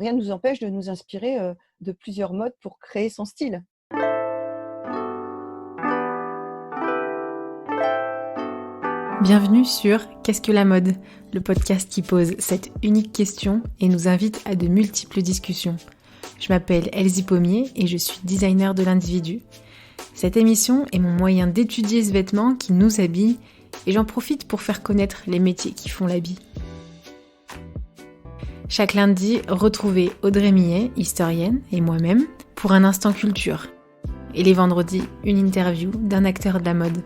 rien ne nous empêche de nous inspirer de plusieurs modes pour créer son style. Bienvenue sur Qu'est-ce que la mode? Le podcast qui pose cette unique question et nous invite à de multiples discussions. Je m'appelle Elsie Pommier et je suis designer de l'individu. Cette émission est mon moyen d'étudier ce vêtement qui nous habille et j'en profite pour faire connaître les métiers qui font l'habit. Chaque lundi, retrouvez Audrey Millet, historienne, et moi-même pour un instant culture. Et les vendredis, une interview d'un acteur de la mode.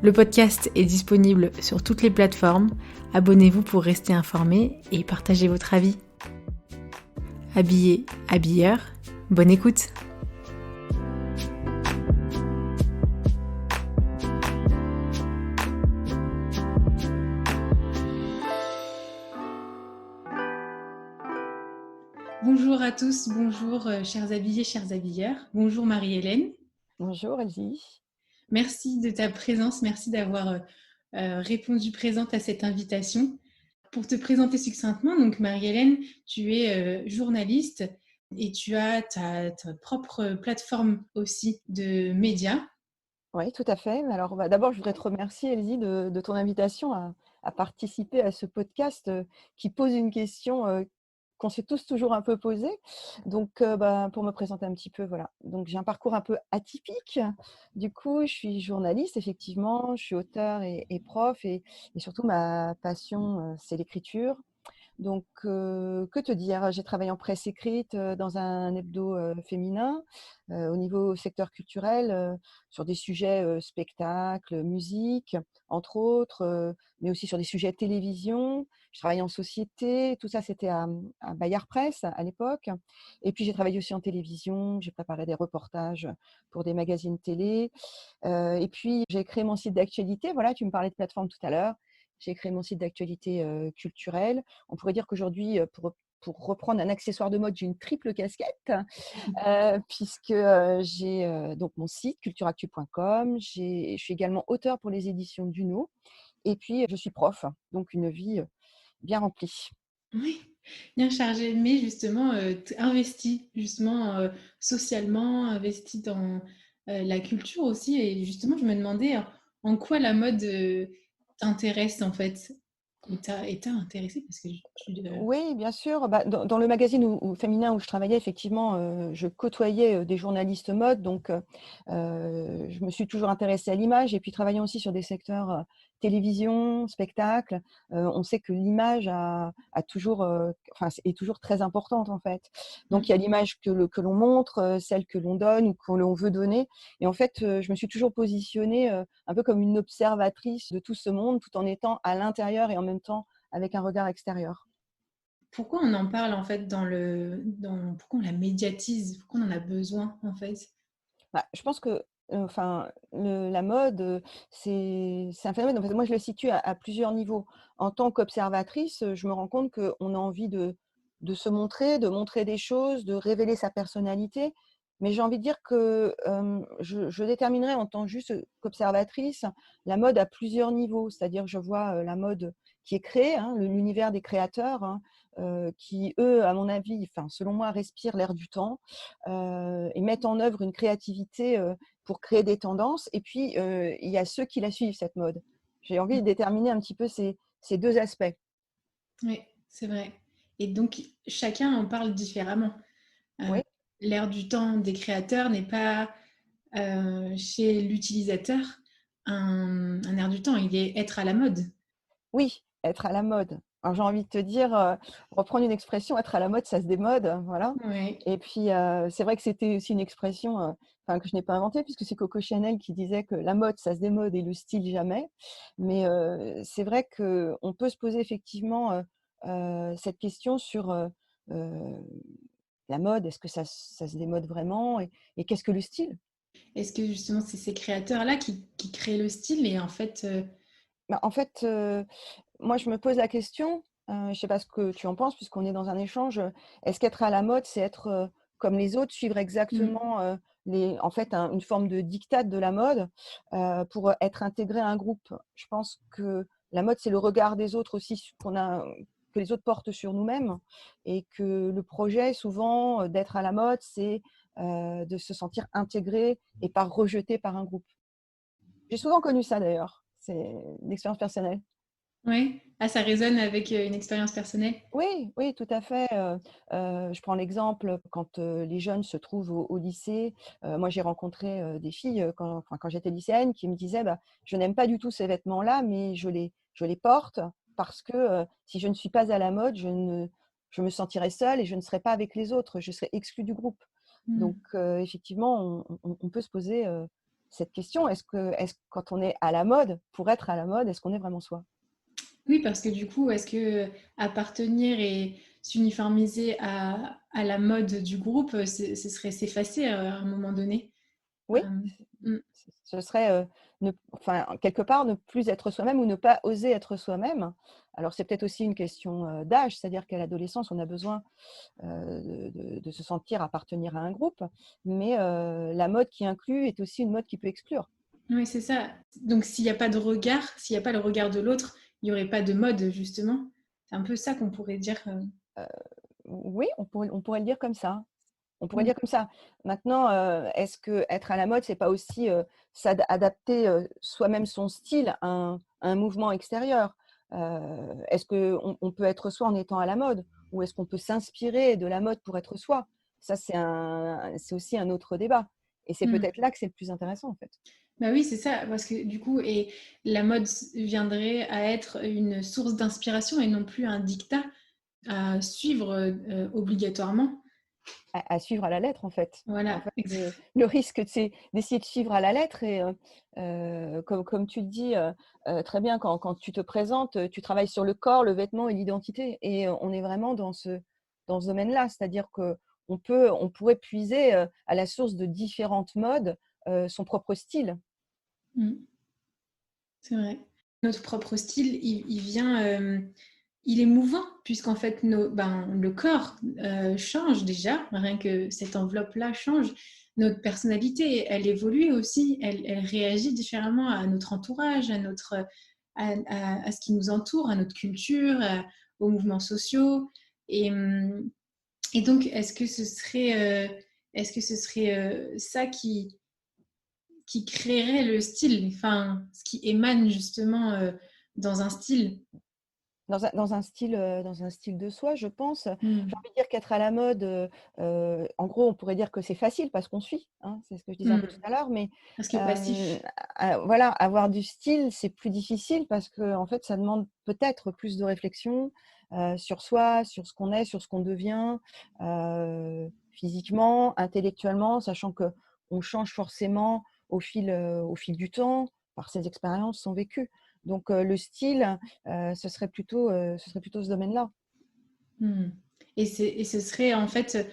Le podcast est disponible sur toutes les plateformes. Abonnez-vous pour rester informé et partagez votre avis. Habillé, habilleur, bonne écoute! Bonjour à tous, bonjour chers habillés, chers habilleurs. Bonjour Marie-Hélène. Bonjour Elsie. Merci de ta présence, merci d'avoir répondu présente à cette invitation. Pour te présenter succinctement, donc Marie-Hélène, tu es journaliste et tu as ta propre plateforme aussi de médias. Oui, tout à fait. Alors, d'abord, je voudrais te remercier, Elsie, de ton invitation à participer à ce podcast qui pose une question qu'on s'est tous toujours un peu posée. Donc, pour me présenter un petit peu, voilà. Donc, j'ai un parcours un peu atypique. Du coup, je suis journaliste, effectivement. Je suis auteure et prof. Et surtout, ma passion, c'est l'écriture. Donc, que te dire? J'ai travaillé en presse écrite, dans un hebdo, féminin, au niveau secteur culturel, sur des sujets, spectacle, musique, entre autres, mais aussi sur des sujets télévision. Je travaillais en société, tout ça c'était à Bayard Presse à l'époque. Et puis j'ai travaillé aussi en télévision, j'ai préparé des reportages pour des magazines télé. Et puis j'ai créé mon site d'actualité. Voilà, tu me parlais de plateforme tout à l'heure. J'ai créé mon site d'actualité, culturelle. On pourrait dire qu'aujourd'hui, pour reprendre un accessoire de mode, j'ai une triple casquette, puisque, j'ai, donc mon site cultureactu.com. Je suis également auteure pour les éditions Duno et puis, je suis prof, donc une vie, bien remplie. Oui, bien chargé, mais justement investi justement socialement, investi dans la culture aussi. Et justement, je me demandais en quoi la mode t'intéresse en fait, et t'a intéressé parce que Oui, bien sûr. Dans le magazine féminin où je travaillais, effectivement, je côtoyais, des journalistes mode, donc je me suis toujours intéressée à l'image et puis travaillant aussi sur des secteurs, télévision, spectacle. On sait que l'image a toujours, est toujours très importante, en fait. Donc il y a l'image que l'on montre, celle que l'on donne ou que l'on veut donner et en fait, je me suis toujours positionnée, un peu comme une observatrice de tout ce monde, tout en étant à l'intérieur et en même temps avec un regard extérieur. pourquoi on en parle en fait pourquoi on la médiatise, pourquoi on en a besoin en fait? Je pense que, la mode, c'est un phénomène, en fait, moi je le situe à plusieurs niveaux. En tant qu'observatrice, je me rends compte qu'on a envie de se montrer, de montrer des choses, de révéler sa personnalité. Mais j'ai envie de dire que, je déterminerais en tant juste qu'observatrice, la mode à plusieurs niveaux. C'est-à-dire que je vois, la mode qui est créée, hein, l'univers des créateurs, hein, qui eux, à mon avis, selon moi, respirent l'air du temps, et mettent en œuvre une créativité, pour créer des tendances. Et puis, il y a ceux qui la suivent, cette mode. J'ai envie de déterminer un petit peu ces 2 aspects. Oui, c'est vrai. Et donc chacun en parle différemment. Euh, Oui, L'ère du temps des créateurs n'est pas chez l'utilisateur un air du temps, il est être à la mode. oui, être à la mode. Alors j'ai envie de te dire, reprendre une expression, être à la mode, ça se démode, voilà. Ouais. Et puis, c'est vrai que c'était aussi une expression, que je n'ai pas inventée puisque c'est Coco Chanel qui disait que la mode, ça se démode et le style jamais. Mais, c'est vrai qu'on peut se poser effectivement, cette question sur, heu, la mode. Est-ce que ça se démode vraiment et qu'est-ce que le style? Est-ce que justement c'est ces créateurs-là qui créent le style et en fait, En fait, moi je me pose la question, je ne sais pas ce que tu en penses puisqu'on est dans un échange, est-ce qu'être à la mode, c'est être, comme les autres, suivre mm, exactement, les en fait une forme de diktat de la mode, pour être intégré à un groupe? Je pense que la mode, c'est le regard des autres aussi qu'on a que les autres portent sur nous-mêmes et que le projet, souvent, d'être à la mode, c'est de se sentir intégré et pas rejeté par un groupe. J'ai souvent connu ça d'ailleurs, c'est une expérience personnelle. Oui. Ah, ça résonne avec une expérience personnelle. Oui, oui, tout à fait. Je prends l'exemple quand, les jeunes se trouvent au lycée. Moi, j'ai rencontré, des filles, quand j'étais lycéenne qui me disaient: «Bah, je n'aime pas du tout ces vêtements-là, mais je les porte parce que, si je ne suis pas à la mode, je me sentirai seule et je ne serai pas avec les autres, je serai exclue du groupe». Mm. Donc, effectivement, on peut se poser, cette question. Est-ce quand on est à la mode, pour être à la mode, est-ce qu'on est vraiment soi? Oui, parce que du coup, est-ce que appartenir et s'uniformiser à la mode du groupe, ce serait s'effacer à un moment donné? Oui, Mm. ce serait, quelque part, ne plus être soi-même ou ne pas oser être soi-même. Alors c'est peut-être aussi une question, d'âge, c'est-à-dire qu'à l'adolescence, on a besoin, de se sentir appartenir à un groupe, mais la mode qui inclut est aussi une mode qui peut exclure. Oui, c'est ça. Donc, s'il n'y a pas de regard, s'il n'y a pas le regard de l'autre, il n'y aurait pas de mode, justement. C'est un peu ça qu'on pourrait dire. Heu, oui, on pourrait le dire comme ça. On pourrait Mm. dire comme ça. Maintenant, est-ce qu'être à la mode, c'est pas aussi, adapter, soi-même son style à un mouvement extérieur? Est-ce qu'on peut être soi en étant à la mode? Ou est-ce qu'on peut s'inspirer de la mode pour être soi? Ça, c'est aussi un autre débat et c'est Mm. peut-être là que c'est le plus intéressant, en fait. Bah oui, c'est ça, parce que du coup, et la mode viendrait à être une source d'inspiration et non plus un dictat à suivre obligatoirement. À suivre à la lettre, en fait. En Voilà. fait, le risque, c'est d'essayer de suivre à la lettre et comme tu le dis, très bien, quand tu te présentes, tu travailles sur le corps, le vêtement et l'identité et on est vraiment dans ce domaine-là. C'est-à-dire qu'on pourrait puiser, à la source de différentes modes, son propre style. Mm. C'est vrai. Notre propre style, il vient, il est mouvant, puisqu'en fait, le corps change déjà, rien que cette enveloppe-là change. Notre personnalité, elle évolue aussi, elle réagit différemment à notre entourage, à ce qui nous entoure, à notre culture, aux mouvements sociaux. Et, hum, et donc, est-ce que ce serait ça qui créerait le style, enfin, ce qui émane justement dans un style. Dans un style de soi, je pense. J'ai Mm. envie de dire qu'être à la mode, en gros, on pourrait dire que c'est facile parce qu'on suit, hein, c'est ce que je disais un peu tout Mm. à l'heure, mais Parce que hem, passif. voilà, avoir du style, c'est plus difficile parce qu'en fait, ça demande peut-être plus de réflexion, sur soi, sur ce qu'on est, sur ce qu'on devient, physiquement, intellectuellement, sachant qu'on change forcément au fil du temps, par ses expériences, son vécu. Donc le style, ce serait plutôt ce domaine-là. Mm. Et ce serait en fait,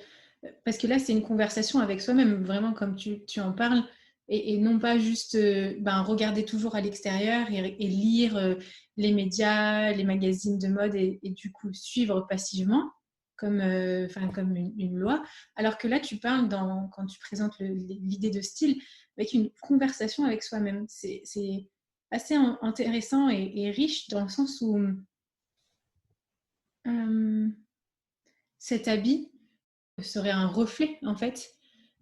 parce que là c'est une conversation avec soi-même, vraiment comme tu en parles, et non pas juste regarder toujours à l'extérieur et lire les médias, les magazines de mode et du coup suivre passivement comme une loi, alors que là tu parles quand tu présentes l'idée de style avec une conversation avec soi-même. C'est assez intéressant et riche dans le sens où euh, cet habit serait un reflet en fait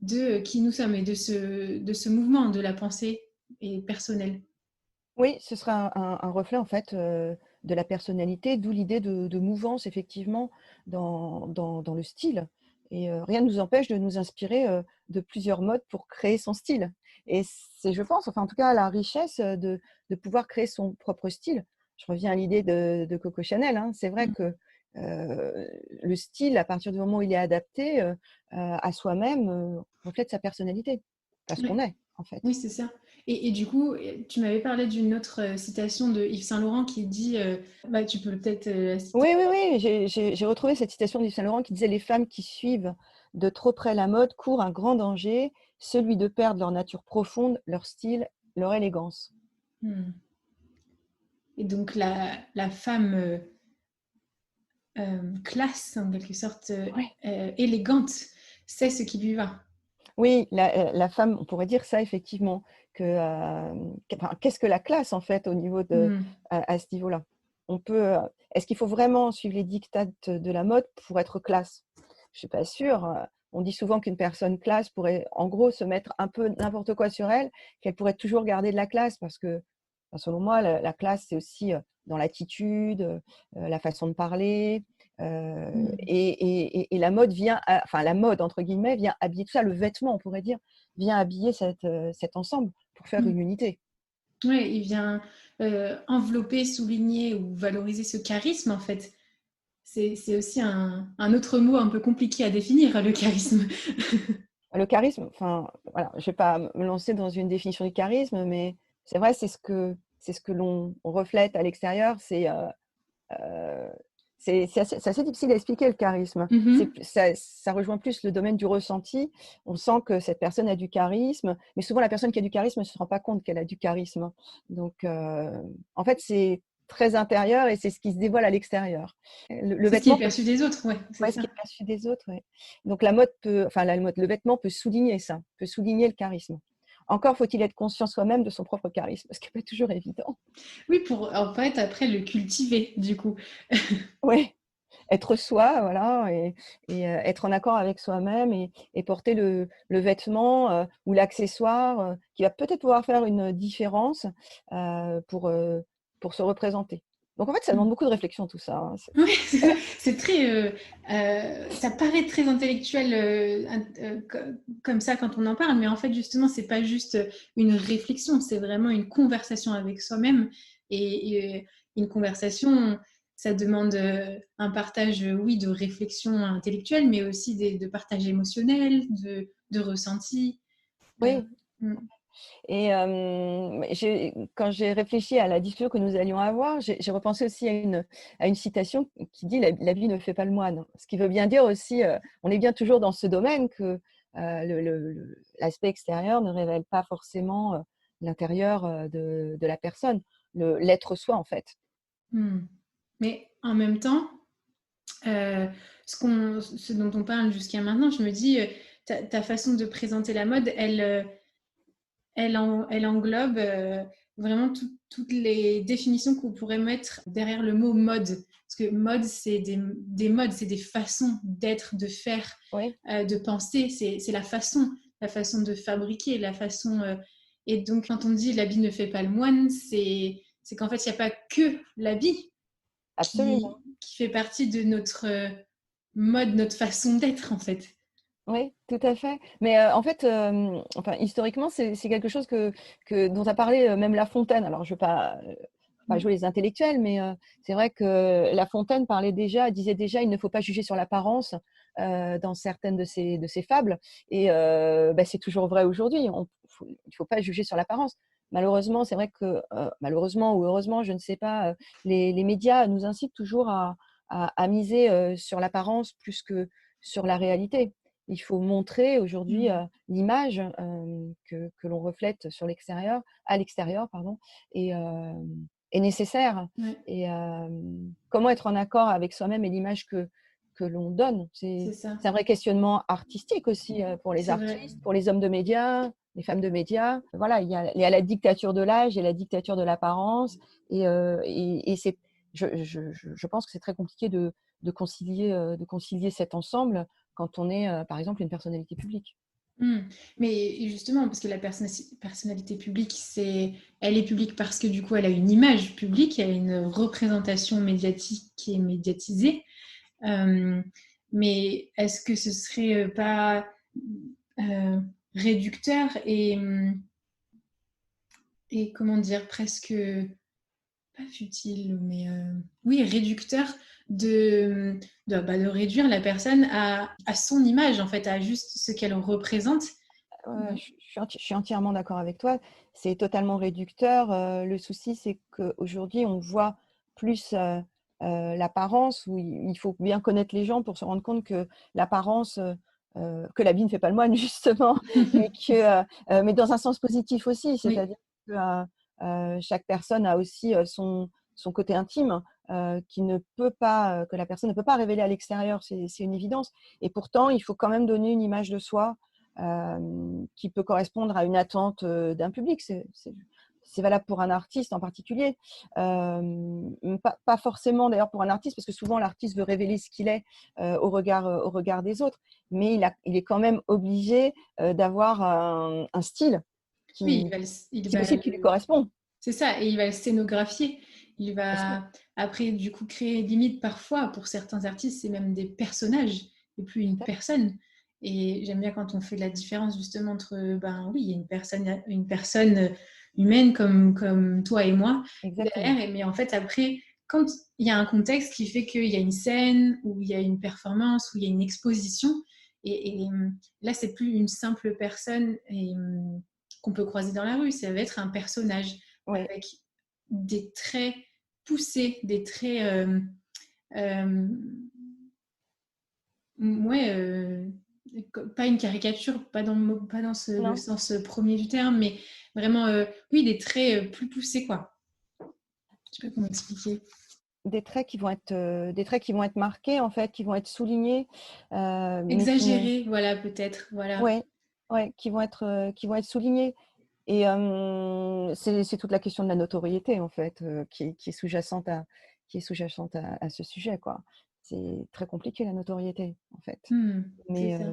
de qui nous sommes et de ce mouvement de la pensée et personnelle. Oui, ce sera un reflet en fait, de la personnalité, d'où l'idée de mouvance effectivement dans le style et rien ne nous empêche de nous inspirer, de plusieurs modes pour créer son style et c'est je pense, enfin en tout cas la richesse, de pouvoir créer son propre style. Je reviens à l'idée de Coco Chanel, hein. C'est vrai Mm. que, le style à partir du moment où il est adapté, à soi-même, reflète sa personnalité, parce qu'on Oui, est en fait. oui c'est ça. Et du coup, tu m'avais parlé d'une autre citation de Yves Saint-Laurent qui dit, tu peux peut-être la citer. Oui, oui, oui, j'ai retrouvé cette citation d'Yves Saint-Laurent qui disait: «Les femmes qui suivent de trop près la mode courent un grand danger, celui de perdre leur nature profonde, leur style, leur élégance». Mm. Et donc la femme classe, en quelque sorte, Oui. élégante, c'est ce qui lui va. Oui, la femme, on pourrait dire ça effectivement, que, enfin, qu'est-ce que la classe en fait au niveau Mm. à ce niveau-là? est-ce qu'il faut vraiment suivre les dictates de la mode pour être classe? Je suis pas sûre. On dit souvent qu'une personne classe pourrait, en gros, se mettre un peu n'importe quoi sur elle, qu'elle pourrait toujours garder de la classe parce que, enfin, selon moi, la classe, c'est aussi dans l'attitude, la façon de parler. Et la mode enfin la mode entre guillemets vient habiller tout ça. Le vêtement, on pourrait dire, vient habiller cet ensemble pour faire une unité. Oui, il vient envelopper, souligner ou valoriser ce charisme en fait. C'est aussi un autre mot un peu compliqué à définir, le charisme. Le charisme, enfin, voilà, je ne vais pas me lancer dans une définition du charisme, mais c'est vrai, c'est ce que l'on reflète à l'extérieur. C'est assez difficile à expliquer le charisme. Ça rejoint plus le domaine du ressenti. On sent que cette personne a du charisme, mais souvent la personne qui a du charisme ne se rend pas compte qu'elle a du charisme. Donc, en fait, c'est très intérieur et c'est ce qui se dévoile à l'extérieur. Le C'est ce qui est vêtement perçu des autres, ouais, c'est ce ça. qui est perçu des autres. Ouais. Donc la mode le vêtement peut souligner ça, peut souligner le charisme. Encore faut-il être conscient soi-même de son propre charisme, ce qui n'est pas toujours évident. Oui, pour en fait après le cultiver du coup. Oui, être soi, voilà, et être en accord avec soi-même et porter le vêtement ou l'accessoire qui va peut-être pouvoir faire une différence pour se représenter. Donc en fait, ça demande beaucoup de réflexion tout ça. Hein. Oui, c'est très. Ça paraît très intellectuel comme ça quand on en parle, mais en fait, justement, c'est pas juste une réflexion, c'est vraiment une conversation avec soi-même. Et une conversation, ça demande un partage, oui, de réflexion intellectuelle, mais aussi de partage émotionnel, de ressenti. Oui. Mm. Et quand j'ai réfléchi à la discussion que nous allions avoir, j'ai repensé aussi à une citation qui dit la vie ne fait pas le moine. Ce qui veut bien dire aussi, on est bien toujours dans ce domaine que l'aspect extérieur ne révèle pas forcément l'intérieur de la personne, l'être soi en fait. Mm. Mais en même temps, ce dont on parle jusqu'à maintenant, je me dis, ta façon de présenter la mode, elle englobe vraiment toutes les définitions qu'on pourrait mettre derrière le mot mode. Parce que mode, c'est des modes, c'est des façons d'être, de faire, Oui, de penser. C'est la façon de fabriquer, la façon. Et donc, quand on dit l'habit ne fait pas le moine, c'est qu'en fait, il n'y a pas que l'habit absolument. qui fait partie de notre mode, notre façon d'être, en fait. Oui, tout à fait. Mais en fait, enfin, historiquement, c'est quelque chose dont a parlé même La Fontaine. Alors, je ne vais pas jouer les intellectuels, mais c'est vrai que La Fontaine disait déjà, il ne faut pas juger sur l'apparence dans certaines de ses fables. Et c'est toujours vrai aujourd'hui. Il ne faut pas juger sur l'apparence. Malheureusement, c'est vrai que, malheureusement ou heureusement, je ne sais pas, les médias nous incitent toujours à miser sur l'apparence plus que sur la réalité. Il faut montrer aujourd'hui l'image que l'on reflète sur l'extérieur, à l'extérieur, pardon, et, est nécessaire. Ouais, Et comment être en accord avec soi-même et l'image que l'on donne. c'est ça. C'est un vrai questionnement artistique aussi pour les C'est vrai. artistes, pour les hommes de médias, les femmes de médias. Voilà, il y a la dictature de l'âge et la dictature de l'apparence. Et je pense que c'est très compliqué de concilier cet ensemble quand on est, par exemple, une personnalité publique. Mais justement, parce que la personnalité publique, elle est publique parce que du coup, elle a une image publique, elle a une représentation médiatique qui est médiatisée. Euh, mais est-ce que ce serait pas euh, réducteur et comment dire, presque pas futile, mais oui, réducteur de réduire la personne à son image, en fait, à juste ce qu'elle représente. Je suis entièrement d'accord avec toi. C'est totalement réducteur. Le souci, c'est qu'aujourd'hui, on voit plus l'apparence, où il faut bien connaître les gens pour se rendre compte que l'apparence, que l'habit ne fait pas le moine, justement, mais dans un sens positif aussi. Oui, C'est-à-dire que chaque personne a aussi son côté intime que la personne ne peut pas révéler à l'extérieur. C'est une évidence. Et pourtant, il faut quand même donner une image de soi qui peut correspondre à une attente d'un public. c'est valable pour un artiste en particulier. Pas forcément d'ailleurs pour un artiste, parce que souvent l'artiste veut révéler ce qu'il est au regard des autres, mais il est quand même obligé d'avoir un style Oui, qui, il si va possible, qui lui correspond. c'est ça, et il va le scénographier. Il Bien sûr. va après, du coup, créer limite parfois, pour certains artistes, c'est même des personnages et plus une personne. Et j'aime bien quand on fait la différence justement entre, ben oui, il y a une personne humaine comme toi et moi Exactement. derrière, mais en fait, après, quand il y a un contexte qui fait qu'il y a une scène, ou il y a une performance, ou il y a une exposition, et là, c'est plus une simple personne qu'on peut croiser dans la rue, ça va être un personnage Oui. avec des traits poussés, des traits, euh, ouais, pas une caricature, pas dans le Non. sens premier du terme, mais vraiment, oui, des traits plus poussés, quoi. Je sais pas comment expliquer. Des traits qui vont être marqués, en fait, qui vont être soulignés, mais qui ne Exagéré, voilà, peut-être, voilà. ouais, ouais, qui vont être soulignés. Et c'est toute la question de la notoriété, en fait, qui est sous-jacente à ce sujet, quoi. C'est très compliqué, la notoriété, en fait. C'est Mais ça.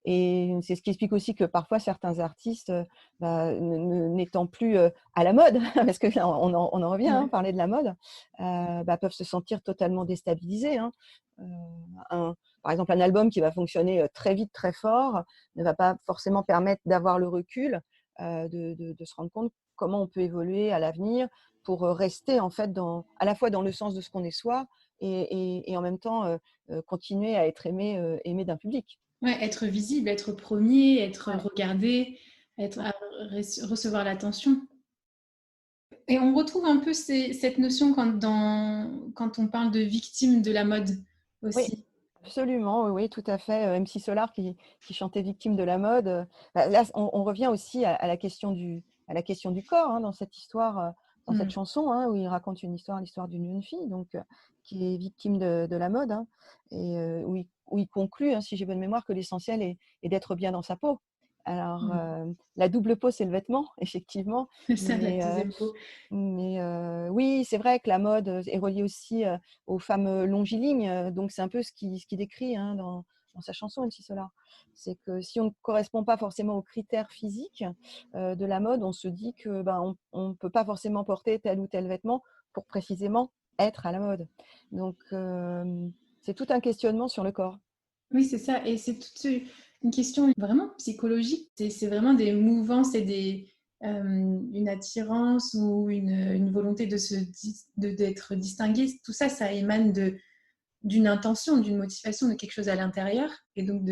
et c'est ce qui explique aussi que parfois certains artistes, bah, n'étant plus, à la mode, parce que là on en revient, hein, Ouais. parler de la mode, bah, peuvent se sentir totalement déstabilisés, hein. Heu, par exemple, un album qui va fonctionner, très vite, très fort, ne va pas forcément permettre d'avoir le recul, de se rendre compte comment on peut évoluer à l'avenir pour, rester en fait à la fois dans le sens de ce qu'on est soi et en même temps, continuer à être aimé d'un public. Ouais, être visible, être premier, être Ouais, regardé, être, ouais. recevoir l'attention. Et on retrouve un peu cette notion quand on parle de victime de la mode Oui, aussi. absolument, oui, oui, tout à fait, MC Solar qui chantait Victime de la mode, bah, là, on revient aussi à la question du corps, hein, dans cette histoire, dans cette Mm. chanson, hein, où il raconte l'histoire d'une jeune fille donc qui est victime de la mode, hein, et où il conclut, hein, si j'ai bonne mémoire, que l'essentiel est d'être bien dans sa peau. Alors, Mm. la double peau, c'est le vêtement, effectivement, C'est ça, la mais deuxième peau. oui, c'est vrai que la mode, est reliée aussi, aux femmes, longilignes, donc c'est un peu ce qu'il décrit, hein, dans sa chanson MC Solar. C'est que si on ne correspond pas forcément aux critères physiques, de la mode, on se dit que, ben, on peut pas forcément porter tel ou tel vêtement pour précisément être à la mode. Donc c'est tout un questionnement sur le corps. Oui, c'est ça. Et c'est toute une question vraiment psychologique. C'est vraiment des mouvances et une attirance ou une volonté d'être distingué. Tout ça, ça émane d'une intention, d'une motivation, de quelque chose à l'intérieur. Et donc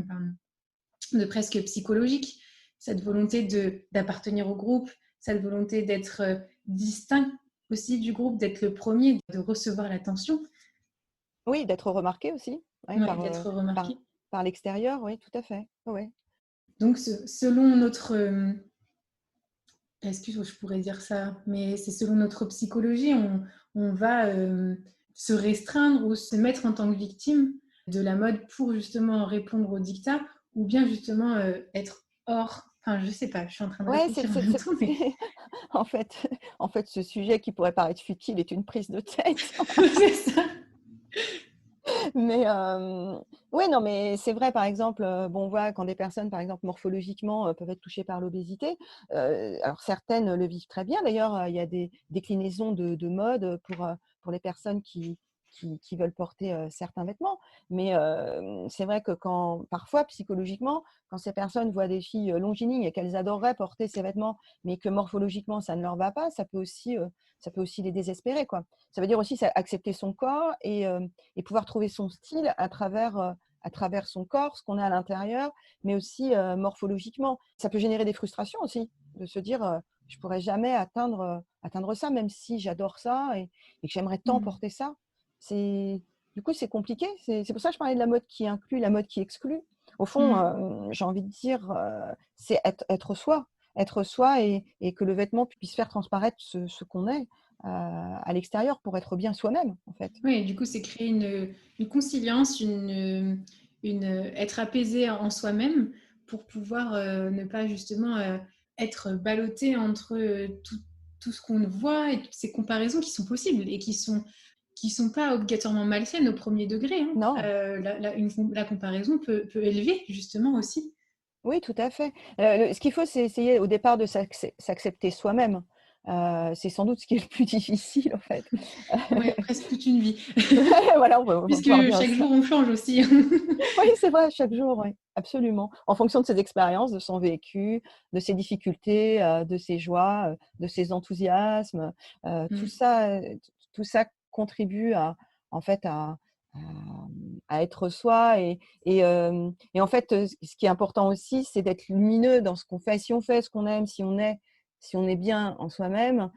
pardon, de presque psychologique. Cette volonté d'appartenir au groupe, cette volonté d'être distinct aussi du groupe, d'être le premier, de recevoir l'attention, Oui, d'être remarqué aussi, ouais, ouais, d'être par remarqué. par l'extérieur, oui, tout à fait. Oui. Donc, selon notre... Est-ce que je pourrais dire ça? Mais c'est selon notre psychologie, on va se restreindre ou se mettre en tant que victime de la mode pour justement répondre aux dictats ou bien justement être hors... Enfin, je sais pas, je suis en train de Ouais, réfléchir en même temps, mais en fait en fait, ce sujet qui pourrait paraître futile est une prise de tête. c'est ça. Mais ouais, non, mais c'est vrai, par exemple, bon, on voit quand des personnes, par exemple, morphologiquement, peuvent être touchées par l'obésité, alors certaines le vivent très bien. D'ailleurs, il y a des déclinaisons de mode, pour les personnes qui veulent porter, certains vêtements. Mais c'est vrai que quand parfois, psychologiquement, quand ces personnes voient des filles, longilignes et qu'elles adoreraient porter ces vêtements, mais que morphologiquement ça ne leur va pas, ça peut aussi les désespérer, quoi. Ça veut dire aussi, c'est accepter son corps et pouvoir trouver son style à travers son corps, ce qu'on a à l'intérieur, mais aussi, morphologiquement. Ça peut générer des frustrations aussi, de se dire, «Je pourrais jamais atteindre ça, même si j'adore ça et que j'aimerais tant Mm. porter ça». C'est du coup, c'est compliqué. C'est pour ça que je parlais de la mode qui inclut, la mode qui exclut. Au fond, Mm. j'ai envie de dire, c'est être soi et que le vêtement puisse faire transparaître ce qu'on est, à l'extérieur pour être bien soi-même, en fait. Oui, et du coup, c'est créer une consilience, être apaisé en soi-même pour pouvoir ne pas justement être ballotté entre tout ce qu'on voit et toutes ces comparaisons qui sont possibles et qui sont pas obligatoirement malsaines au premier degré. Hein. Non. La comparaison peut élever justement aussi. Oui, tout à fait. Ce qu'il faut, c'est essayer au départ de s'accepter soi-même. C'est sans doute ce qui est le plus difficile, en fait. Ouais, presque toute une vie. Voilà, on va Puisque voir bien chaque ça. jour, on change aussi. Oui, c'est vrai, chaque jour, oui, absolument. En fonction de ses expériences, de son vécu, de ses difficultés, de ses joies, de ses enthousiasmes, tout Mm. ça, tout ça contribue à en fait, à à être soi et en fait, ce qui est important aussi, c'est d'être lumineux dans ce qu'on fait. Si on fait ce qu'on aime, si on est bien en soi-même,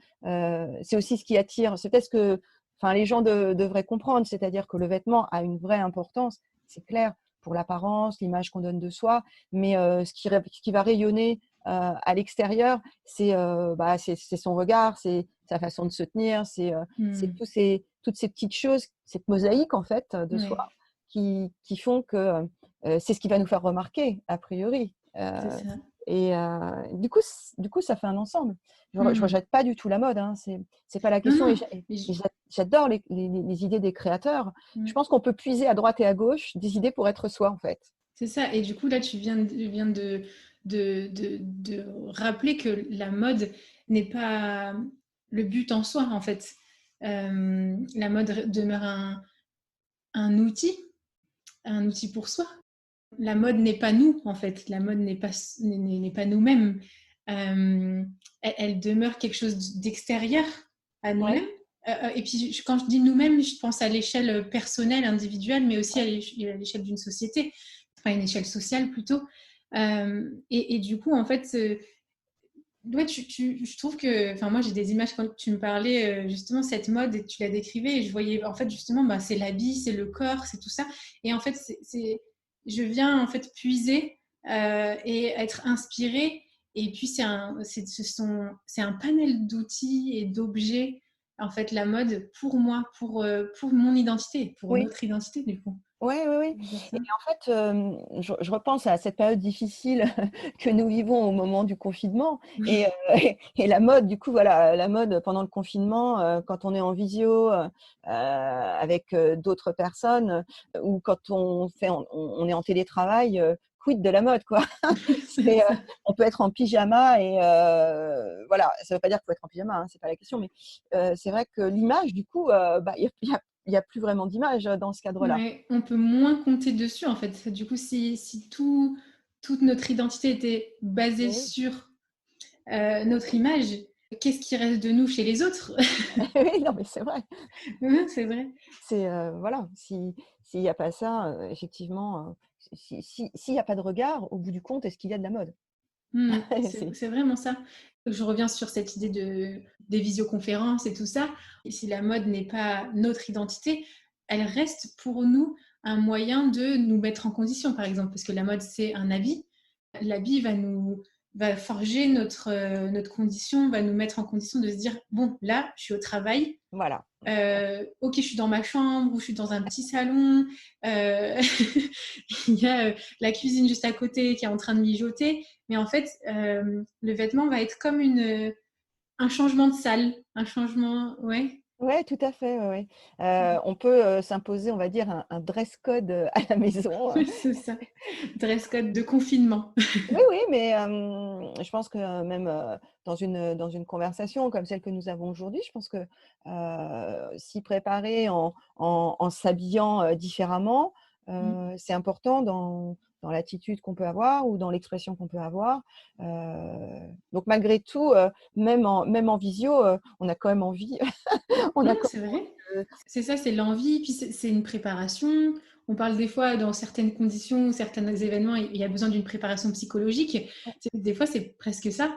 c'est aussi ce qui attire. C'est peut-être ce que enfin, les gens devraient comprendre, c'est-à-dire que le vêtement a une vraie importance, c'est clair, pour l'apparence, l'image qu'on donne de soi, mais ce qui va rayonner à l'extérieur, c'est son regard, c'est sa façon de se tenir, c'est Mm. toutes ces petites choses, cette mosaïque en fait de Ouais, soi qui font que c'est ce qui va nous faire remarquer a priori. c'est ça. Et du coup, ça fait un ensemble. Je Mm. rejette pas du tout la mode, hein, c'est pas la Non, question non. Mais j'adore les idées des créateurs. Je mm. pense qu'on peut puiser à droite et à gauche des idées pour être soi, en fait. C'est ça. Et du coup, là, tu viens de rappeler que la mode n'est pas le but en soi, en fait. La mode demeure un outil pour soi. La mode n'est pas nous, en fait. La mode n'est pas nous-mêmes. Elle demeure quelque chose d'extérieur à nous-mêmes. Ouais, Et puis, quand je dis nous-mêmes, je pense à l'échelle personnelle, individuelle, mais aussi à l'échelle d'une société, enfin une échelle sociale plutôt. Et du coup, en fait, ouais, je trouve que, enfin moi j'ai des images quand tu me parlais justement cette mode et tu la décrivais et je voyais en fait justement bah, c'est l'habit, c'est le corps, c'est tout ça et en fait je viens en fait puiser et être inspirée et puis c'est un panel d'outils et d'objets en fait la mode pour moi, pour mon identité, pour oui. notre identité du coup. Oui, oui, oui. On peut dire Et ça. en fait, je repense à cette période difficile que nous vivons au moment du confinement et et la mode, du coup, voilà, la mode pendant le confinement, quand on est en visio, avec, d'autres personnes, ou quand on est en télétravail, quid de la mode, quoi? C'est C'est, ça. on peut être en pyjama et voilà, ça veut pas dire qu'il faut être en pyjama, hein, c'est pas la question, mais c'est vrai que l'image, du coup, bah, il y a plus vraiment d'image, dans ce cadre-là. Ouais, on peut moins compter dessus en fait. Du coup, si toute notre identité était basée Oui. sur notre image, qu'est-ce qui reste de nous chez les autres? Oui, non, mais c'est vrai. C'est vrai. C'est, voilà, s'il y a pas ça, effectivement, s'il y a pas de regard, au bout du compte, est-ce qu'il y a de la mode? C'est C'est vraiment ça. Je reviens sur cette idée des visioconférences et tout ça. Et si la mode n'est pas notre identité, elle reste pour nous un moyen de nous mettre en condition, par exemple, parce que la mode, c'est un habit. L'habit va forger notre condition, va nous mettre en condition de se dire, bon, là, je suis au travail, voilà. ok, je suis dans ma chambre ou je suis dans un petit salon. Euh, il y a la cuisine juste à côté qui est en train de mijoter. Mais en fait, le vêtement va être comme un changement de salle, un changement, ouais. Ouais, tout à fait, ouais, ouais. On peut, s'imposer, on va dire, un dress code, à la maison. Oui, c'est ça. Dress code de confinement. Oui, oui, mais je pense que même, dans une conversation comme celle que nous avons aujourd'hui, je pense que, s'y préparer en s'habillant, différemment, c'est important dans l'attitude qu'on peut avoir ou dans l'expression qu'on peut avoir. Donc malgré tout, même en visio, on a quand même envie on a Non, quand c'est vrai. même, C'est ça, c'est l'envie, puis c'est une préparation. On parle des fois dans certaines conditions, certains événements, il y a besoin d'une préparation psychologique. Des fois, c'est presque ça.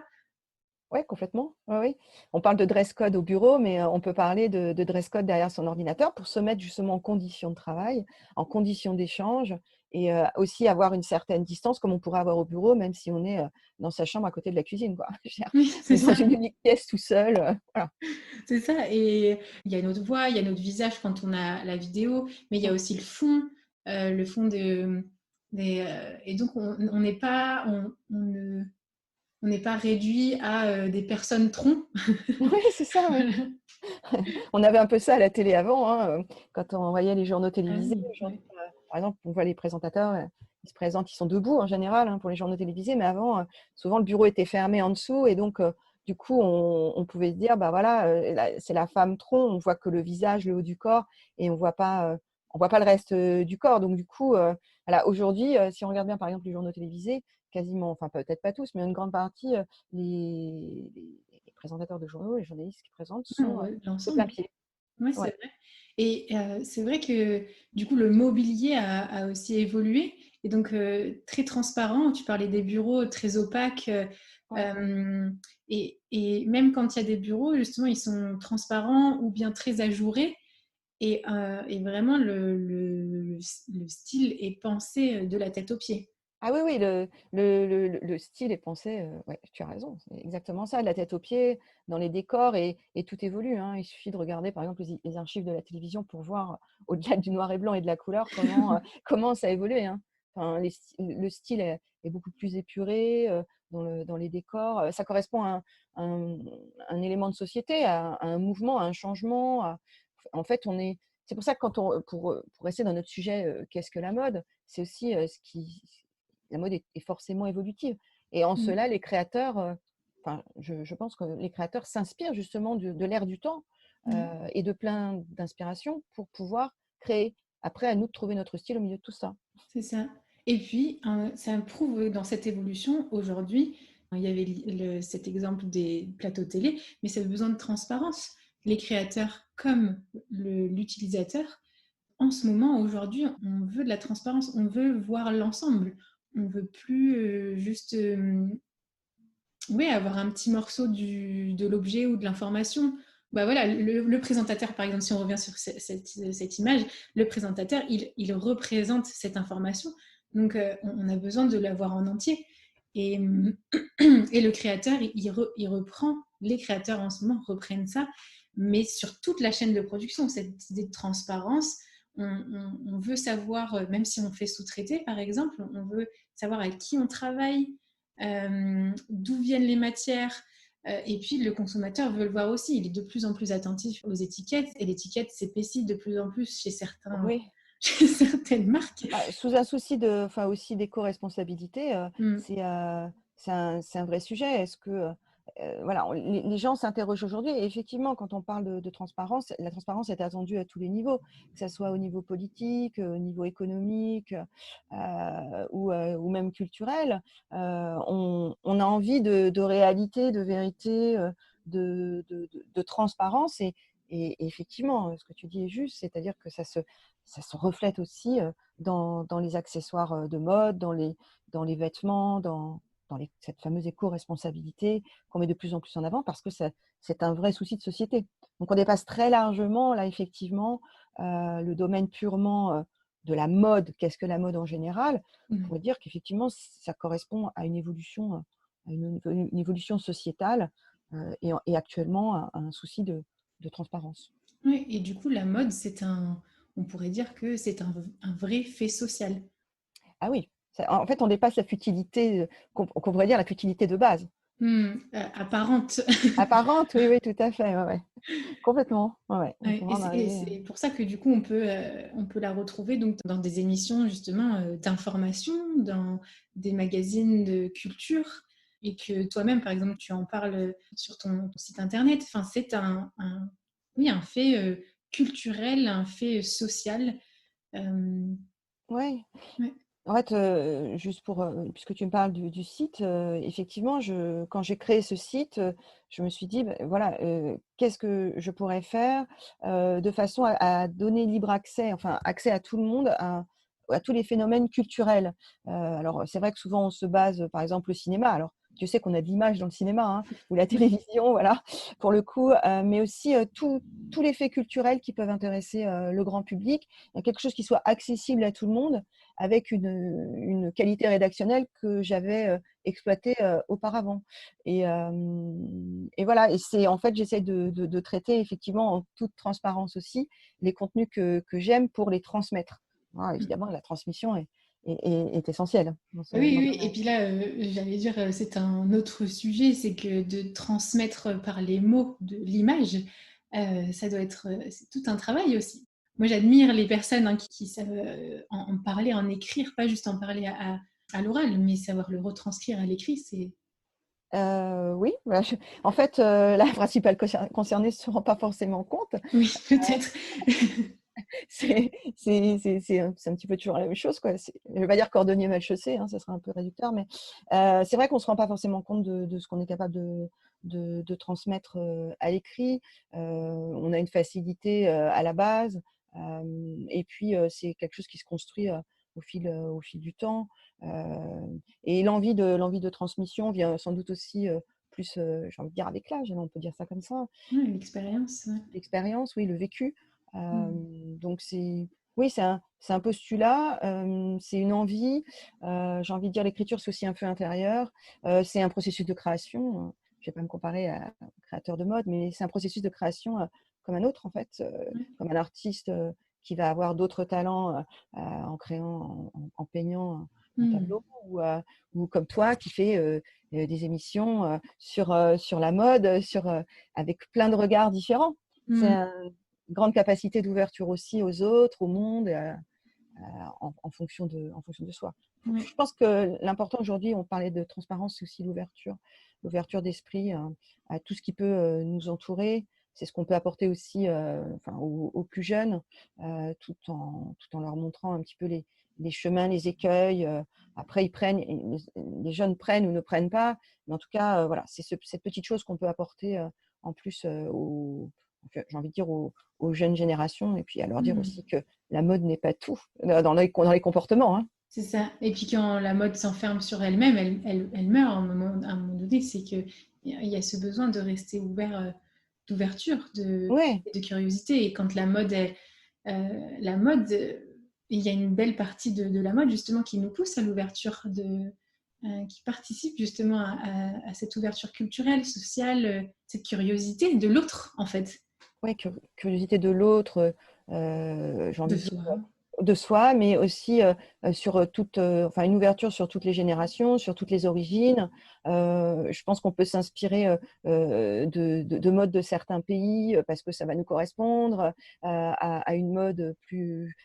ouais, complètement. Ouais, oui. On parle de dress code au bureau, mais on peut parler de dress code derrière son ordinateur pour se mettre justement en conditions de travail, en conditions d'échange et aussi avoir une certaine distance comme on pourrait avoir au bureau, même si on est, dans sa chambre à côté de la cuisine, quoi. Je veux dire, Oui, on c'est est dans ça. une unique pièce tout seul, voilà. C'est ça. Et il y a notre voix, il y a notre visage quand on a la vidéo, mais il y a Mmh. aussi le fond et donc on n'est pas, on ne on n'est pas réduit à des personnes troncs. Oui, c'est ça, oui. On avait un peu ça à la télé avant, hein, quand on voyait les journaux Ah télévisés. oui, ouais. Par exemple, on voit les présentateurs, ils se présentent, ils sont debout en général, hein, pour les journaux télévisés, mais avant, souvent le bureau était fermé en dessous et donc du coup, on pouvait se dire, bah voilà, c'est la femme tronc, on voit que le visage, le haut du corps et on voit pas le reste du corps. Donc du coup, voilà, aujourd'hui, si on regarde bien par exemple les journaux télévisés, quasiment, enfin peut-être pas tous, mais une grande partie, les présentateurs de journaux, les journalistes qui présentent On sont voit de plein l'ensemble. pied. Ouais, c'est Ouais. vrai. Et c'est vrai que du coup, le mobilier a aussi évolué. Et donc, très transparent. Tu parlais des bureaux très opaques. Ouais. Et même quand il y a des bureaux, justement, ils sont transparents ou bien très ajourés. Et vraiment, le style est pensé de la tête aux pieds. Ah oui, oui, le style est pensé, ouais, tu as raison, c'est exactement ça, de la tête aux pieds, dans les décors et tout évolue, hein. Il suffit de regarder par exemple les archives de la télévision pour voir, au-delà du noir et blanc et de la couleur, comment ça a évolué, hein. Enfin, le style est beaucoup plus épuré, dans les décors, ça correspond à un un élément de société, à un mouvement, à un changement, en fait, c'est pour ça que pour rester dans notre sujet, qu'est-ce que la mode? C'est aussi, la mode est forcément évolutive et en Mm. cela les créateurs, enfin je pense que les créateurs s'inspirent justement de l'air du temps, Ouais, et de plein d'inspirations pour pouvoir créer. Après à nous de trouver notre style au milieu de tout ça. c'est ça. Et puis, ça prouve dans cette évolution, aujourd'hui, il y avait cet exemple des plateaux télé, mais c'est le besoin de transparence. Les créateurs comme l'utilisateur, en ce moment, aujourd'hui, on veut de la transparence, on veut voir l'ensemble. On veut plus juste oui, avoir un petit morceau de l'objet ou de l'information. Bah voilà, le présentateur, par exemple, si on revient sur cette image, le présentateur, il représente cette information. Donc, on a besoin de la voir en entier. Et, et le créateur, il reprend, les créateurs en ce moment reprennent ça, mais sur toute la chaîne de production, cette idée de transparence, on veut savoir, même si on fait sous-traiter, par exemple, on veut savoir avec qui on travaille, d'où viennent les matières. Et puis, le consommateur veut le voir aussi. Il est de plus en plus attentif aux étiquettes et l'étiquette s'épaissit de plus en plus Oui, chez certaines marques. bah, sous un souci enfin aussi d'éco-responsabilité, Mm. c'est un vrai sujet. Est-ce que, voilà, les gens s'interrogent aujourd'hui et effectivement quand on parle de transparence, la transparence est attendue à tous les niveaux, que ça soit au niveau politique, au niveau économique, ou même culturel. On a envie de réalité, de vérité, de transparence et effectivement, ce que tu dis est juste, c'est-à-dire que ça se reflète aussi, dans les accessoires, de mode, dans les vêtements, cette fameuse éco-responsabilité qu'on met de plus en plus en avant parce que c'est un vrai souci de société. Donc on dépasse très largement là effectivement, le domaine purement, de la mode. Qu'est-ce que la mode en général? On Mm. pourrait dire qu'effectivement ça correspond à une évolution, à une évolution sociétale, et actuellement à un souci de transparence. Oui, et du coup, la mode, on pourrait dire que c'est un vrai fait social. Ah oui, en fait, on dépasse la futilité, qu'on pourrait dire la futilité de base. Apparente. Apparente, oui, oui, tout à fait, ouais, ouais. Complètement, ouais, ouais. On Ouais, pourrait et en et arriver, c'est pour ça que du coup, on peut la retrouver donc dans des émissions justement d'information, dans des magazines de culture, et que toi-même, par exemple, tu en parles sur ton site internet. Enfin, c'est oui, un fait culturel, un fait social. Euh, ouais. ouais. En fait, juste puisque tu me parles du site, effectivement, quand j'ai créé ce site, je me suis dit: «Beh, voilà, qu'est-ce que je pourrais faire, de façon à donner libre accès, enfin accès à tout le monde à tous les phénomènes culturels?» Alors, c'est vrai que souvent on se base, par exemple, le cinéma. Alors, Dieu sait qu'on a de l'image dans le cinéma, hein, ou la télévision, voilà, pour le coup, mais aussi, tous les faits culturels qui peuvent intéresser, le grand public. Quelque chose qui soit accessible à tout le monde avec une qualité rédactionnelle que j'avais, exploitée, auparavant et voilà et c'est en fait, j'essaie de traiter effectivement en toute transparence aussi les contenus que j'aime pour les transmettre. Voilà, évidemment, la transmission est essentiel Oui, dans ce oui. Et domaine. puis là, j'allais dire, c'est un autre sujet, c'est que de transmettre par les mots de l'image, ça doit être c'est tout un travail aussi. Moi, j'admire les personnes qui savent en parler, en écrire, pas juste en parler à l'oral, mais savoir le retranscrire à l'écrit, c'est... Oui, voilà, en fait, la principale concernée ne se rend pas forcément compte. Oui, peut-être. C'est un petit peu toujours la même chose, quoi. Je ne vais pas dire cordonnier mal chaussé, hein, ça serait un peu réducteur, mais c'est vrai qu'on ne se rend pas forcément compte de ce qu'on est capable de transmettre à l'écrit. On a une facilité à la base, et puis c'est quelque chose qui se construit au fil du temps. Et l'envie de transmission vient sans doute aussi plus, j'ai envie de dire, avec l'âge, hein, on peut dire ça comme ça. Ouais, l'expérience. Ouais. L'expérience, oui, le vécu. Mm. Donc oui, c'est un postulat, c'est une envie. J'ai envie de dire l'écriture, c'est aussi un feu intérieur. C'est un processus de création. Je ne vais pas me comparer à un créateur de mode, mais c'est un processus de création comme un autre, en fait, Ouais. comme un artiste qui va avoir d'autres talents en créant, en peignant un Mm. tableau, ou comme toi qui fais des émissions sur la mode, avec plein de regards différents. C'est Mm. une grande capacité d'ouverture aussi aux autres, au monde, en fonction de soi. Ouais. Je pense que l'important aujourd'hui, on parlait de transparence, c'est aussi l'ouverture d'esprit à tout ce qui peut nous entourer. C'est ce qu'on peut apporter aussi aux plus jeunes, tout en leur montrant un petit peu les chemins, les écueils. Après, les jeunes prennent ou ne prennent pas, mais en tout cas, voilà, c'est cette petite chose qu'on peut apporter en plus j'ai envie de dire aux jeunes générations, et puis à leur dire Mm. aussi que la mode n'est pas tout dans les comportements. Hein. C'est ça. Et puis quand la mode s'enferme sur elle-même, elle meurt à un moment donné. C'est qu'il y a ce besoin de rester ouvert, d'ouverture, Ouais, de curiosité. Et quand la mode, il y a une belle partie de la mode justement qui nous pousse à l'ouverture, qui participe justement à cette ouverture culturelle, sociale, cette curiosité de l'autre en fait, ouais, curiosité de l'autre, j'ai de envie de dire soi. de soi, mais aussi sur enfin une ouverture sur toutes les générations, sur toutes les origines. Je pense qu'on peut s'inspirer de modes de certains pays parce que ça va nous correspondre, à une mode plus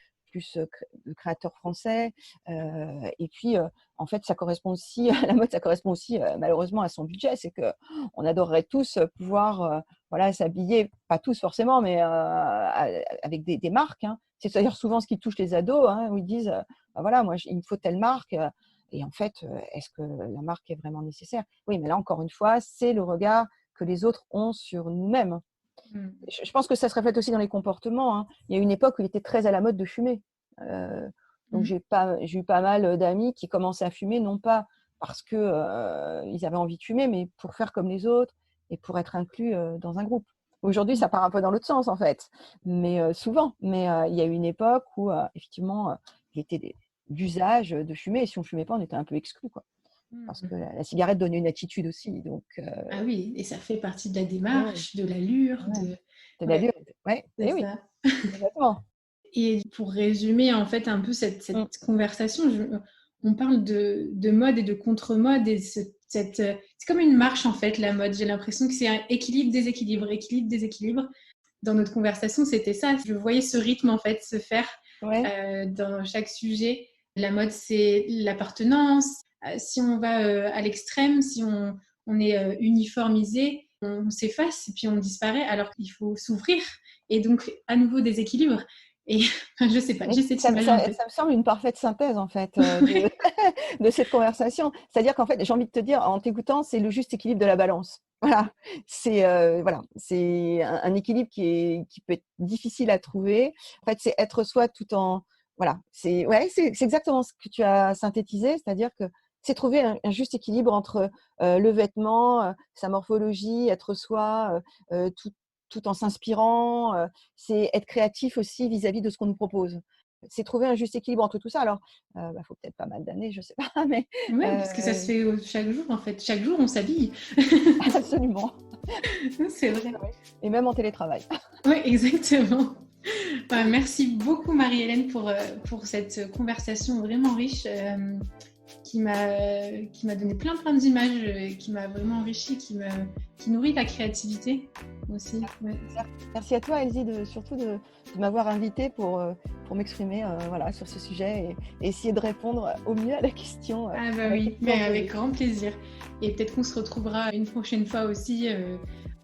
de créateurs français. Et puis, en fait, ça correspond aussi, la mode, ça correspond aussi malheureusement à son budget. C'est qu'on adorerait tous pouvoir voilà, s'habiller, pas tous forcément, mais avec des marques. Hein. C'est d'ailleurs souvent ce qui touche les ados, hein, où ils disent bah voilà, moi, il me faut telle marque. Et en fait, est-ce que la marque est vraiment nécessaire? Oui, mais là, encore une fois, c'est le regard que les autres ont sur nous-mêmes. Mm. Je pense que ça se reflète aussi dans les comportements. Hein. Il y a une époque où il était très à la mode de fumer. Euh, donc, Mm. j'ai eu pas mal d'amis qui commençaient à fumer, non pas parce qu'ils avaient envie de fumer, mais pour faire comme les autres et pour être inclus dans un groupe. Aujourd'hui, Mm. ça part un peu dans l'autre sens, en fait, mais souvent. Mais il y a eu une époque où, effectivement, il était d'usage de fumer, et si on ne fumait pas, on était un peu exclu, quoi. Parce Mm. que la cigarette donnait une attitude aussi. Donc, Ah oui, et ça fait partie de la ouais, démarche, de l'allure, ouais. de... C'est Ouais, l'allure. Ouais, c'est et oui, ça. exactement. Et pour résumer en fait un peu cette Mm. conversation, on parle de mode et de contre-mode et c'est comme une marche en fait la mode. J'ai l'impression que c'est un équilibre, déséquilibre, équilibre, déséquilibre. Dans notre conversation, c'était ça. Je voyais ce rythme en fait se faire Ouais. dans chaque sujet. La mode, c'est l'appartenance. Si on va à l'extrême, si on est uniformisé, on s'efface et puis on disparaît alors qu'il faut s'ouvrir et donc à nouveau des équilibres. Et je sais pas, Mais j'ai cette ça, image en ça- tête. ça me semble une parfaite synthèse en fait de cette conversation. C'est-à-dire qu'en fait, j'ai envie de te dire, en t'écoutant, c'est le juste équilibre de la balance. C'est un équilibre qui peut être difficile à trouver. En fait, c'est être soi tout en voilà. C'est exactement ce que tu as synthétisé, c'est-à-dire que c'est trouver un juste équilibre entre le vêtement, sa morphologie, être soi, tout en s'inspirant. C'est être créatif aussi vis-à-vis de ce qu'on nous propose. C'est trouver un juste équilibre entre tout ça. Alors, faut peut-être pas mal d'années, je sais pas, mais Ouais, parce que ça se fait chaque jour en fait. Chaque jour, on s'habille. absolument. C'est vrai. Et même en télétravail. Oui, exactement. Merci beaucoup Marie-Hélène pour cette conversation vraiment riche qui m'a donné plein d'images, qui m'a vraiment enrichi, qui nourrit ta créativité aussi. Ouais. Merci à toi Elsie surtout de m'avoir invitée pour m'exprimer sur ce sujet et essayer de répondre au mieux à la question. Ah bah oui, mais avec grand plaisir. Et peut-être qu'on se retrouvera une prochaine fois aussi.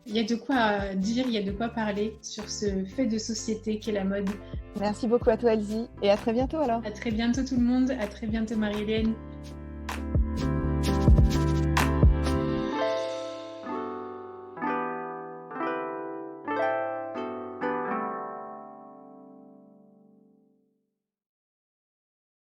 Il y a de quoi dire, il y a de quoi parler sur ce fait de société qu'est la mode. Merci beaucoup à toi Elsie et à très bientôt alors. À très bientôt tout le monde, à très bientôt Marie-Hélène.